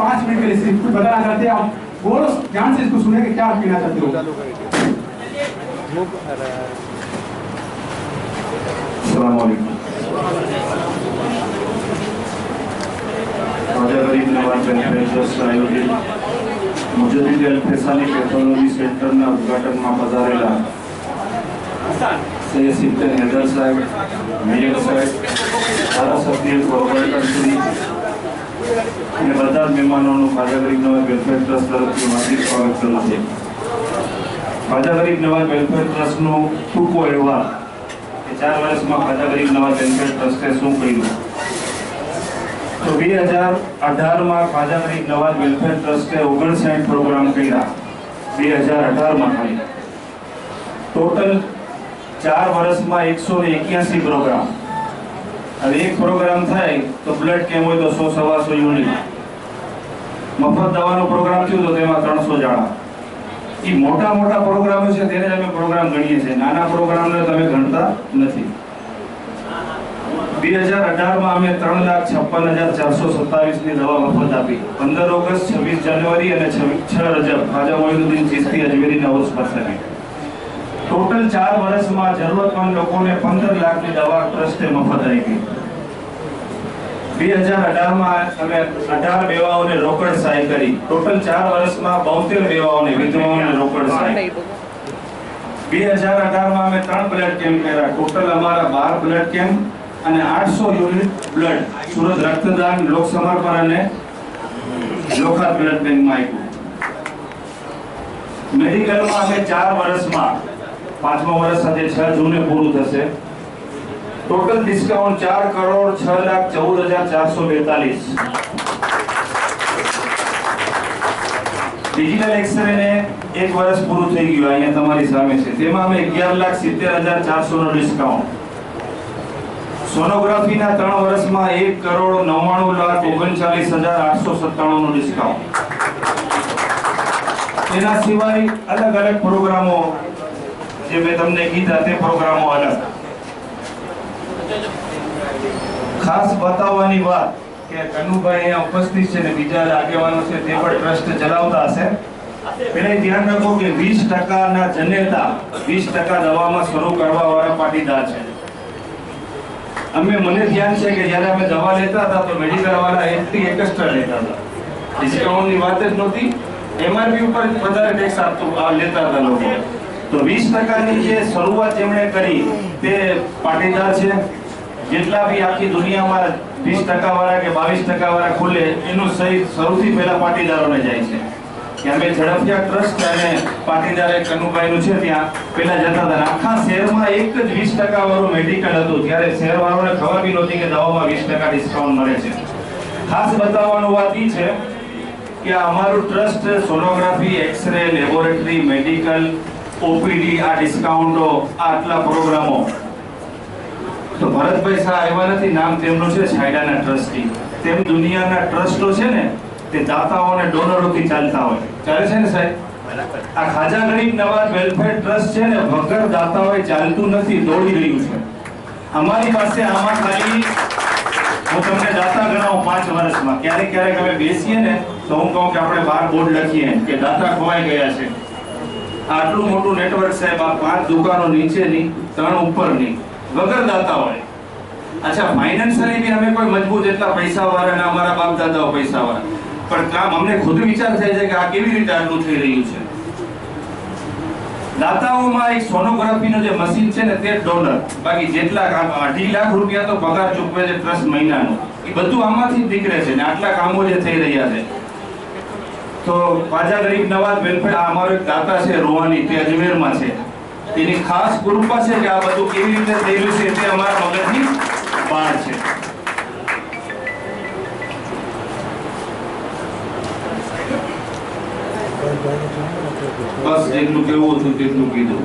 5 minute के लिए सिर्फ कुछ बताना चाहते हैं आप, और ध्यान से इसको सुने कि क्या कहना चाहते हो। अस्सलाम वालेकुम। ख्वाजा गरीब नवाज वेलफेर ट्रस्ट आयोजित मुजद्दिद अल-फैसानी पैथोलॉजी सेंटरना ઉદ્ઘાટનમાં પધારેલા સૈયદ સિદ્દીક હૈદર સાહેબ, મેયર સાહેબ, ધારાસભ્ય કોર્પોરેટર શ્રી અને બધા જ મહેમાનોનું ખ્વાજા ગરીબ નવાજ વેલફેર ટ્રસ્ટ તરફથી હાર્દિક સ્વાગત કરું છું। ખ્વાજા ગરીબ નવાજ વેલફેર ટ્રસ્ટનો ટૂંકો અહેવાલ કે 4 વર્ષમાં ખ્વાજા ગરીબ નવાજ વેલફેર ટ્રસ્ટે શું કર્યું। તો 2018 માં ખ્વાજા ગરીબ નવાજ વેલફેર ટ્રસ્ટે 59 પ્રોગ્રામ કર્યા 2018 માં ખાલી। ટોટલ 4 વર્ષમાં 181 પ્રોગ્રામ। હવે એક પ્રોગ્રામ થાય તો બ્લડ કેમ્પ હોય તો 100-125 યુનિટ, મફત દવાનો પ્રોગ્રામ થયો તો તેમાં 300 જાળા। એ મોટા મોટા પ્રોગ્રામો છે તેને અમે પ્રોગ્રામ ગણીએ છીએ, નાના પ્રોગ્રામને તમે ગણતા નથી। 2018 માં અમે 3,56,427 ની દવા મફત આપી। 15 ઓગસ્ટ, 26 જાન્યુઆરી અને 6 રજબ ખ્વાજા મોઈનુદ્દીન ચિશ્તી અજમેરીના ઉર્સ પ્રસંગે ટોટલ 4 વર્ષમાં જરૂરતમંદ લોકોને 15 લાખની દવા ટ્રસ્ટે મફત આપી। 2018 માં અમે 18 બેવાઓને રોકડ સહાય કરી। ટોટલ 4 વર્ષમાં 72 બેવાઓને વિધવાઓને રોકડ સહાય। 2018 માં અમે 3 બ્લડ કેમ્પ કર્યા। ટોટલ અમારા 12 બ્લડ કેમ્પ અને 800 યુનિટ બ્લડ સુરત રક્તદાન, લોક સમર્પણ અને લોખા બ્લડ બેંકમાં આપ્યું। મેડિકલમાં અમે 4 વર્ષમાં 5મા વર્ષ સાથે 6 જૂને પૂરું થશે। Total discount 4,06,14,442। ડિજિટલ એક્સરે ને 1 વર્ષ પૂરું થઈ ગયું, અહીંયા તમારી સામે છે, તેમાં અમે 11,70,400 નો ડિસ્કાઉન્ટ। સોનોગ્રાફીના 3 વર્ષમાં 1,99,39,897 નું ડિસ્કાઉન્ટ। એના સિવાય અલગ અલગ પ્રોગ્રામો જે મેં તમને કીધા તે પ્રોગ્રામો અલગ। ખાસ બતાવવાની વાત કે કનુભાઈ અહીંયા ઉપસ્થિત છે ને બીજા આગેવાનો છે તે પણ ટ્રસ્ટ ચલાવતા હશે। પહેલા ધ્યાન રાખો કે 20% ના જનેતા 20% દવામાં શરૂ કરવા વાળા પાટીદાર છે। મને ધ્યાન છે કે જ્યારે અમે દવા લેતા હતા તો મેડિકલ વાળા એન્ટ્રી એક્સ્ટ્રા લેતા હતા, ડિસ્કાઉન્ટની વાત જ નહોતી, એમઆરપી ઉપર વધારે ટેક્સ લેતા હતા લોકો। તો 20%ની જે શરૂઆત જેમણે કરી તે પાટીદાર છે। જેટલા બી આખી દુનિયામાં 20% વાળા કે 22% વાળા ખુલે એનું સૌથી પહેલા પાટીદારોને જાય છે કે અમે ઝડપિયા ટ્રસ્ટ અને પાટીદાર કનુભાઈનું છે ત્યાં પહેલા જતા હતા। આખા શહેરમાં એક જ 20% વાળું મેડિકલ હતું, ત્યારે શહેરવાળાને ખબર બી નહોતી કે દવામાં 20% ડિસ્કાઉન્ટ મળે છે। ખાસ બતાવવાનું વાત એ છે કે અમારું trust sonography, x ray, laboratory, medical, OPD, આ ડિસ્કાઉન્ટો, આટલા પ્રોગ્રામો, તો ભરતભાઈ શાહ આવ્યા નથી, નામ તેમનું છે છાયડાના ટ્રસ્ટી। તેમ દુનિયાના ટ્રસ્ટો છે ને તે દાતાઓ અને ડોનરોથી ચાલતા હોય, ચાલે છે ને સાહેબ? આ ખ્વાજા ગરીબ નવાજ વેલફેર ટ્રસ્ટ છે ને વગર દાતાઓએ ચાલતું નથી, દોડી રહ્યું છે। અમારી પાસે આમાં ખાલી હું તમને દાતા ગણાવું 5 વર્ષમાં, ક્યારેક ક્યારેક અમે બેસીએ ને તો હું કહું કે આપણે 12 બોર્ડ લખીએ કે દાતા ખોવાઈ ગયા છે। આટલું મોટું નેટવર્ક સાહેબ, આ 5 દુકાનો નીચેની, 3 ઉપરની, વગર દાતા હોય। અચ્છા, ફાઇનાન્શિયલી બી અમે કોઈ મજબૂત એટલા પૈસા વાળા ના, અમારા બાપ દાદાઓ પૈસા વાળા, પણ કામ અમને ખુદ વિચાર થાય છે કે આ કેવી રીતે આટલું થઈ રહ્યું છે। દાતાઓમાં એક સોનોગ્રાફીનો જે મશીન છે ને તે $, બાકી જેટલા 2.5 લાખ રૂપિયા તો પગાર ચૂકવે છે ટ્રસ્ટ મહિનાનો, એ બધું આમાંથી જ નીકળે છે ને આટલા કામો જે થઈ રહ્યા છે। તો ખ્વાજા ગરીબ નવાજ વેલફેર, આ અમારો એક દાતા છે રોહાની, તે અજમેરમાં છે, તેની ખાસ કૃપા છે કે આ બધું કેવી રીતે થયેલું છે તે અમારા મગજની બહાર છે। બસ જેટલું કેવું હતું તેટલું કીધું।